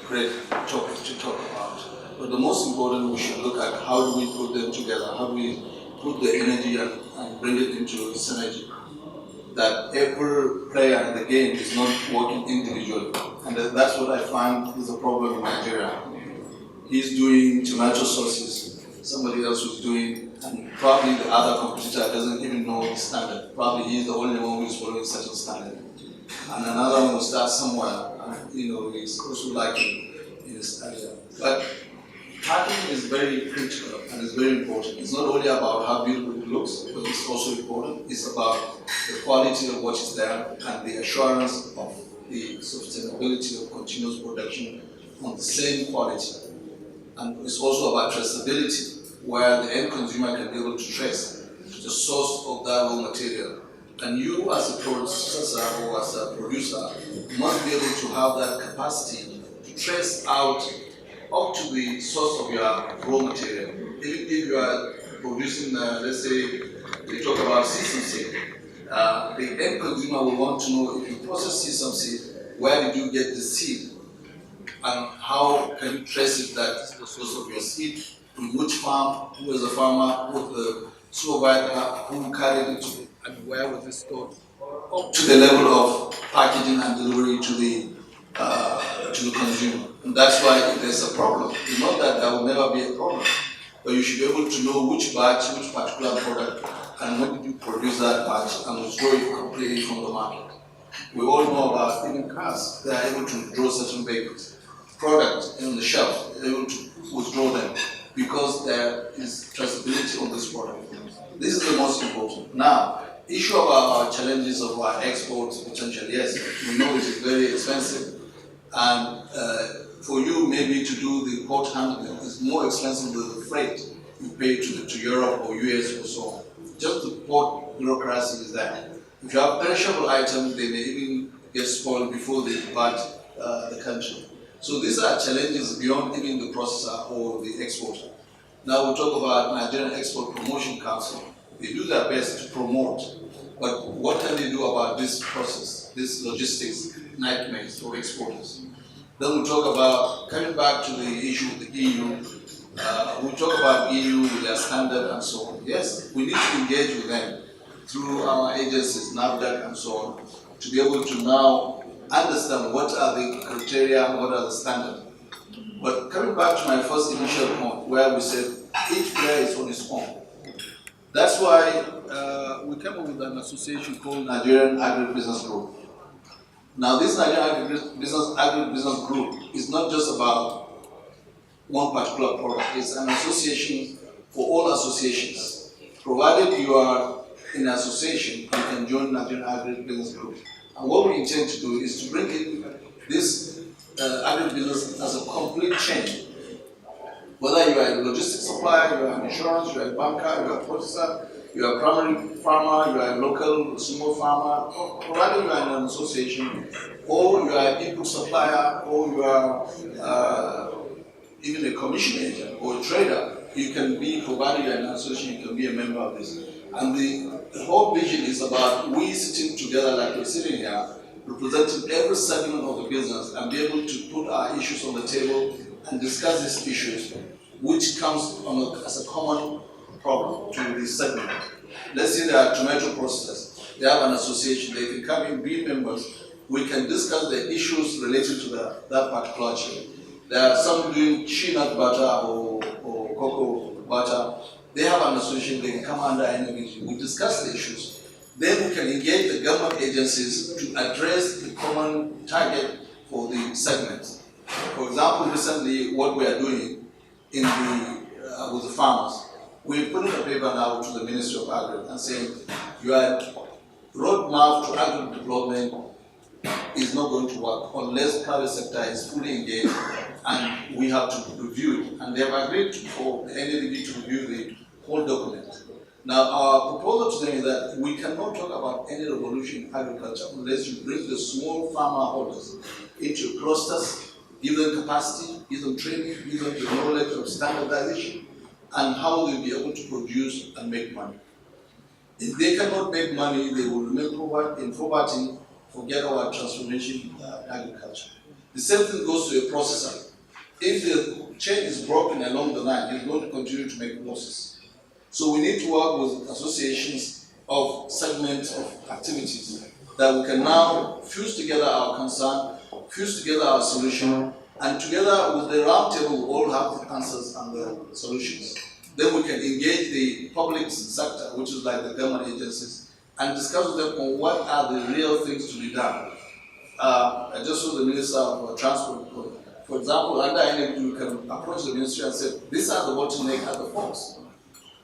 great topic to talk about. But the most important, we should look at how do we put them together, how do we put the energy and bring it into synergy. That every player in the game is not working individually. And that's what I find is a problem in Nigeria. He's doing tomato sauces, somebody else was doing, and probably the other competitor doesn't even know the standard. Probably he's the only one who's following certain standard. And another one will start somewhere, and he's also lacking in his area. But packaging is very critical and it's very important. It's not only about how beautiful it looks, but it's also important. It's about the quality of what is there and the assurance of the sustainability of continuous production on the same quality. And it's also about traceability, where the end consumer can be able to trace the source of that raw material. And you as a processor or as a producer must be able to have that capacity to trace out up to the source of your raw material. Even if you are producing, let's say, we talk about sesame seed, the end consumer will want to know if you process sesame seed, where did you get the seed? And how can you trace it that is the source of your seed? From which farm, who is the farmer, who is the supervisor, who carried it to, and where was it stored? Up to the level of packaging and delivery to the consumer. And that's why if there's a problem, it's not that there will never be a problem, but you should be able to know which batch, which particular product, and when did you produce that batch and withdraw it completely from the market. We all know about even cars, they are able to withdraw certain vehicles. Products on the shelf, they're able to withdraw them because there is traceability on this product. This is the most important. Now, issue of our challenges of our export potential, yes, we know it is very expensive, and for you maybe to do the port handling is more expensive than the freight you pay to Europe or US or so on. Just the port bureaucracy is there. If you have perishable items, they may even get spoiled before they depart the country. So these are challenges beyond even the processor or the exporter. Now we talk about Nigerian Export Promotion Council. They do their best to promote, but what can they do about this process, this logistics nightmares for exporters? Then we talk about, coming back to the issue of the EU, we talk about EU with their standard and so on. Yes, we need to engage with them through our agencies, NAFDAC and so on, to be able to now understand what are the criteria, what are the standards. But coming back to my first initial point, where we said each player is on its own. That's why we came up with an association called Nigerian Agribusiness Group. Now, this Nigerian Agribusiness Group is not just about one particular product. It's an association for all associations. Provided you are in an association, you can join Nigerian Agribusiness Group. And what we intend to do is to bring in this agribusiness as a complete chain. Whether you are a logistics supplier, you are an insurance, you are a banker, you are a processor, you are a primary farmer, you are a local small farmer, provided you are in an association, or you are an input supplier, or you are even a commission agent or a trader, you can be, provided you are in an association, you can be a member of this. And the whole vision is about we sitting together like we're sitting here, representing every segment of the business and be able to put our issues on the table and discuss these issues, which comes as a common problem to this segment. Let's say there are tomato processors. They have an association. They can come in, be members. We can discuss the issues related to that particular chain. There are some doing peanut butter or cocoa butter. They have an association. They can come under NBCC. We discuss the issues. Then we can engage the government agencies to address the common target for the segment. For example, recently, what we are doing with the farmers, we're putting a paper now to the Ministry of Agri and saying your roadmap to agri development is not going to work unless private sector is fully engaged, and we have to review it. And they have agreed for the NADB to review the whole document. Now, our proposal to them is that we cannot talk about any revolution in agriculture unless you bring the small farmer holders into clusters, give them capacity, give them training, give them the knowledge of standardization, and how they'll be able to produce and make money. If they cannot make money, they will remain in poverty, forget our transformation in agriculture. The same thing goes to a processor. If the chain is broken along the line, it's going to continue to make losses. So we need to work with associations of segments of activities that we can now fuse together our concern, fuse together our solution, and together with the round table, we all have the answers and the solutions. Then we can engage the public sector, which is like the government agencies, and discuss with them on what are the real things to be done. I just saw the Minister of Transport. For example, under NBCC, you can approach the ministry and say, these are the bottleneck at the ports.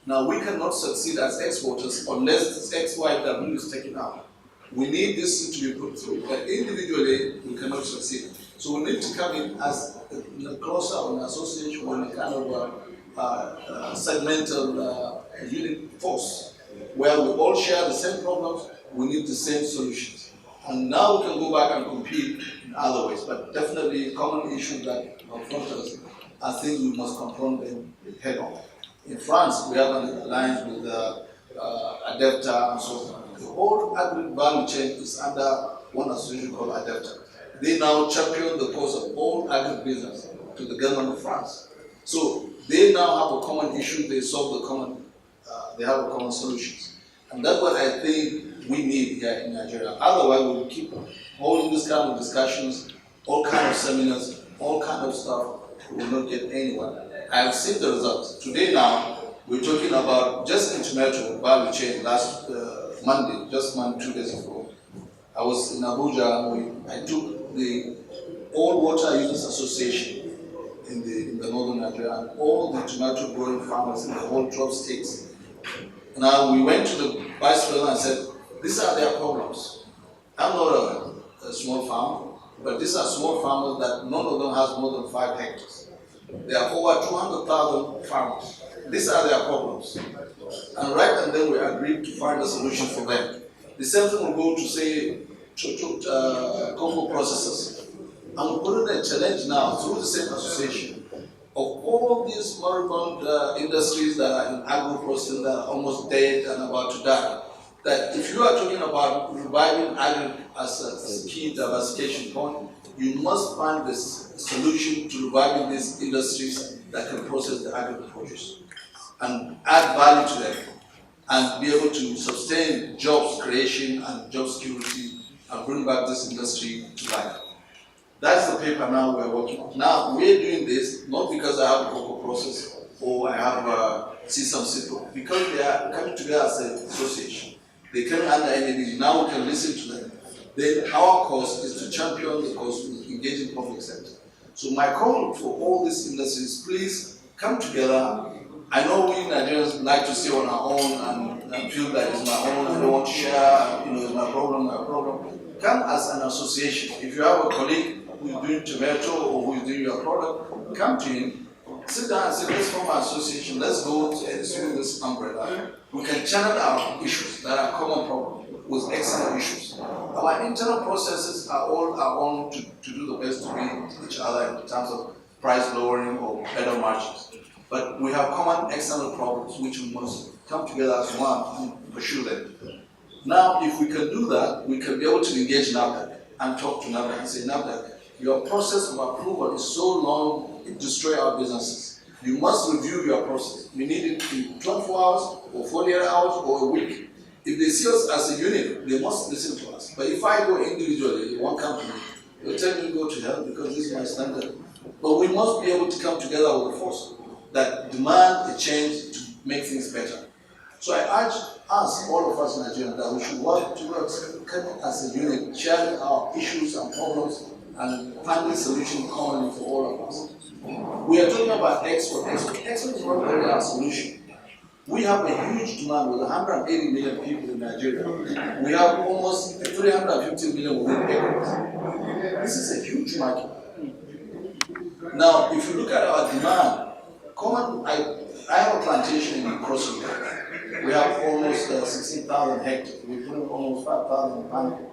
Now, we cannot succeed as exporters unless this XYW is taken out. We need this thing to be put through, but individually, we cannot succeed. So we need to come in as a closer or an association or a kind of segmental unit force, where we all share the same problems, we need the same solutions. And now we can go back and compete in other ways, but definitely common issues that confront us are things we must confront them head on. In France, we have an alliance with Adepta and so on. The whole agri value chain is under one association called Adepta. They now champion the cause of all agribusiness to the government of France. So they now have a common issue, they solve the common, they have a common solutions. And that's what I think we need here in Nigeria. Otherwise, we'll keep holding this kind of discussions, all kind of seminars, all kind of stuff, we will not get anywhere. I have seen the results. Today now, we're talking about just in tomato value chain last Monday, just 2 days ago. I was in Abuja, I took the All Water Users Association in the northern Nigeria and all the tomato growing farmers in the whole 12 states. Now we went to the vice president and said, these are their problems. I'm not a small farmer, but these are small farmers that none of them has more than 5 hectares. There are over 200,000 farmers. These are their problems. And right and then we agreed to find a solution for them. The same thing will go to say cocoa processors. And we're putting a challenge now through the same association of all these moribund industries that are in agro-processing that are almost dead and about to die. That if you are talking about reviving agri as a key diversification point, you must find this solution to reviving these industries that can process the agri produce and add value to them and be able to sustain jobs creation and job security and bring back this industry to life. That's the paper now we're working on. Now, we're doing this not because I have a cocoa process or I have a sesame seed, because they are coming together as an association. They came under NBCC. Now we can listen to them. Then our cause is to champion the cause with engaging public sector. So my call for all these industries, please come together. I know we Nigerians like to stay on our own and feel that it's my own, I don't want to share, it's my problem. Come as an association. If you have a colleague who is doing tomato or who is doing your product, come to him, sit down and say, let's form an association, let's go to this umbrella. We can channel our issues that are common problems with external issues. Our internal processes are all our own to do the best to beat each other in terms of price lowering or better margins. But we have common external problems which we must come together as one and pursue them. Now, if we can do that, we can be able to engage NAFDAC and talk to NAFDAC and say, NAFDAC, your process of approval is so long, it destroys our businesses. You must review your process. We need it in 24 hours or 48 hours or a week. If they see us as a unit, they must listen to us. But if I go individually in one company, they'll tell me to go to hell because this is my standard. But we must be able to come together with a force that demand a change to make things better. So I urge us, all of us in Nigeria, that we should work towards coming as a unit, sharing our issues and problems, and finding solutions commonly for all of us. We are talking about export. Export is not really our solution. We have a huge demand with 180 million people in Nigeria. We have almost 350 million within acres. This is a huge market. Now, if you look at our demand, I have a plantation in Crossing. We have almost 16,000 hectares. We put in almost 5,000 pineapple.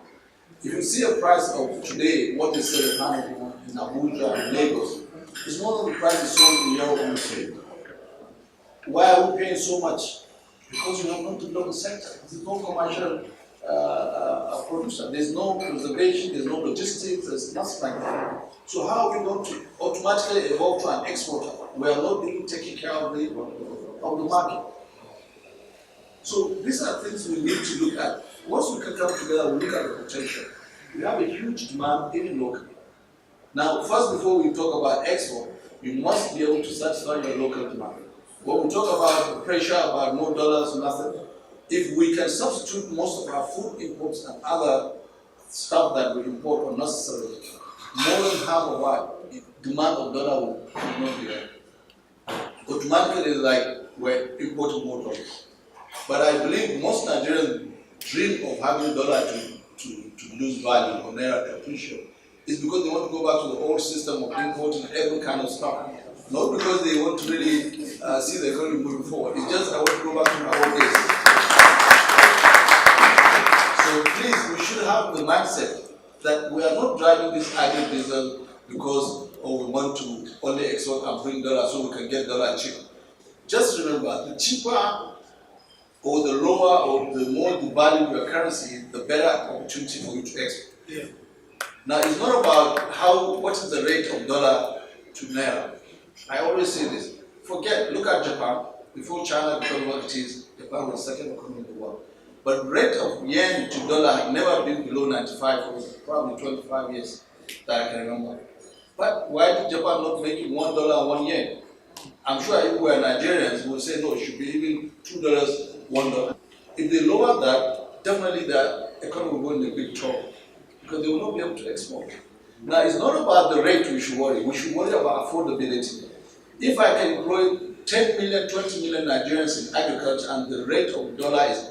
If you see a price of today, what they sell at pineapple in Abuja and Lagos, it's more than the price is sold in Europe and Australia. Why are we paying so much? Because we have not developed the sector. There's no commercial producer. There's no preservation, there's no logistics, there's nothing like that. So how are we going to automatically evolve to an exporter? We are not even taking care of the market. So these are things we need to look at. Once we can come together, we look at the potential. We have a huge demand even locally. Now, first, before we talk about export, you must be able to satisfy your local demand. When we talk about the pressure, about more dollars, nothing, if we can substitute most of our food imports and other stuff that we import unnecessarily, more than half of our demand of dollar will not be there. Automatically, it's like we're importing more dollars. But I believe most Nigerians dream of having dollar to lose value or naira to appreciate. It's because they want to go back to the old system of importing every kind of stuff. Not because they want to really see the economy moving forward. It's just I want to go back to my old days. So please, we should have the mindset that we are not driving this agribusiness because we want to only export and bring dollar so we can get dollar cheap. Just remember, the cheaper or the lower or the more devalued your currency, the better opportunity for you to export. Yeah. Now, it's not about what is the rate of dollar to naira. I always say this. Look at Japan. Before China became what it is, Japan was the second economy in the world. But rate of yen to dollar had never been below 95 for probably 25 years that I can remember. But why did Japan not make it $1 1 yen? I'm sure if we are Nigerians, we will say no, it should be even $2, $1. If they lower that, definitely the economy will go in a big trouble because they will not be able to export. Now, it's not about the rate we should worry. We should worry about affordability. If I can employ 10 million, 20 million Nigerians in agriculture and the rate of dollar is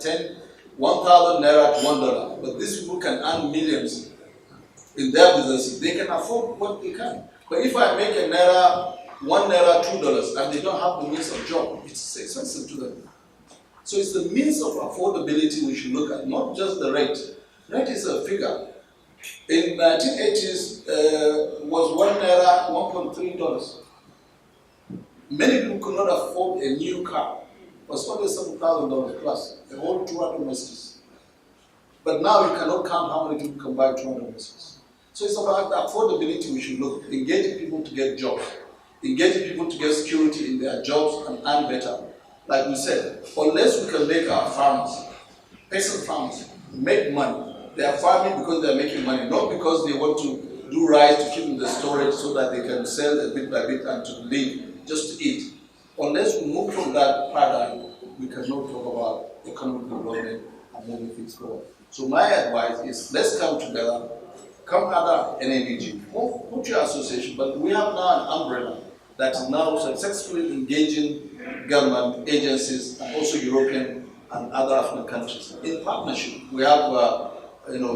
1,000 naira to $1, but these people can earn millions in their businesses, they can afford what they can. But if I make a naira, $1, $2, and they don't have the means of job, it's expensive to them. So it's the means of affordability we should look at, not just the rate. Rate is a figure. In 1980s, was 1 naira $1.3. Many people could not afford a new car. It was only $7,000 plus, a whole 200 Mercedes. But now you cannot count how many people can buy 200 Mercedes. So it's about the affordability we should look, engaging people to get jobs, engaging people to get security in their jobs and earn better. Like we said, unless we can make our farmers, peasant farmers, make money, they are farming because they are making money, not because they want to do rice to keep in the storage so that they can sell it bit by bit and to live, just to eat. Unless we move from that paradigm, we cannot talk about economic development and moving things forward. So my advice is let's come together, come under NABG, not your association, but we have now an umbrella that is now successfully engaging government agencies and also European and other African countries in partnership. We have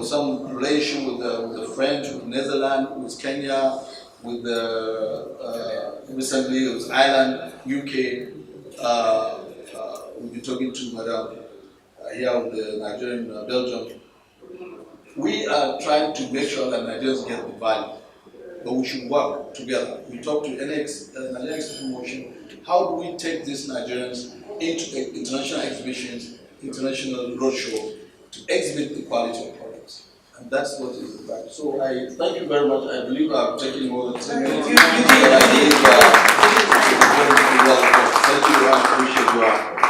some relation with the French, with Netherlands, with Kenya, with recently with Ireland, UK. We'll be talking to Madam here with the Nigerian Belgium. We are trying to make sure that Nigerians get the value, but we should work together. We talk to NX Promotion. How do we take these Nigerians into international exhibitions, international roadshows, to exhibit the quality of products? And that's what is about. So I thank you very much. I believe I've taken more than 10 minutes. Thank you. I appreciate you.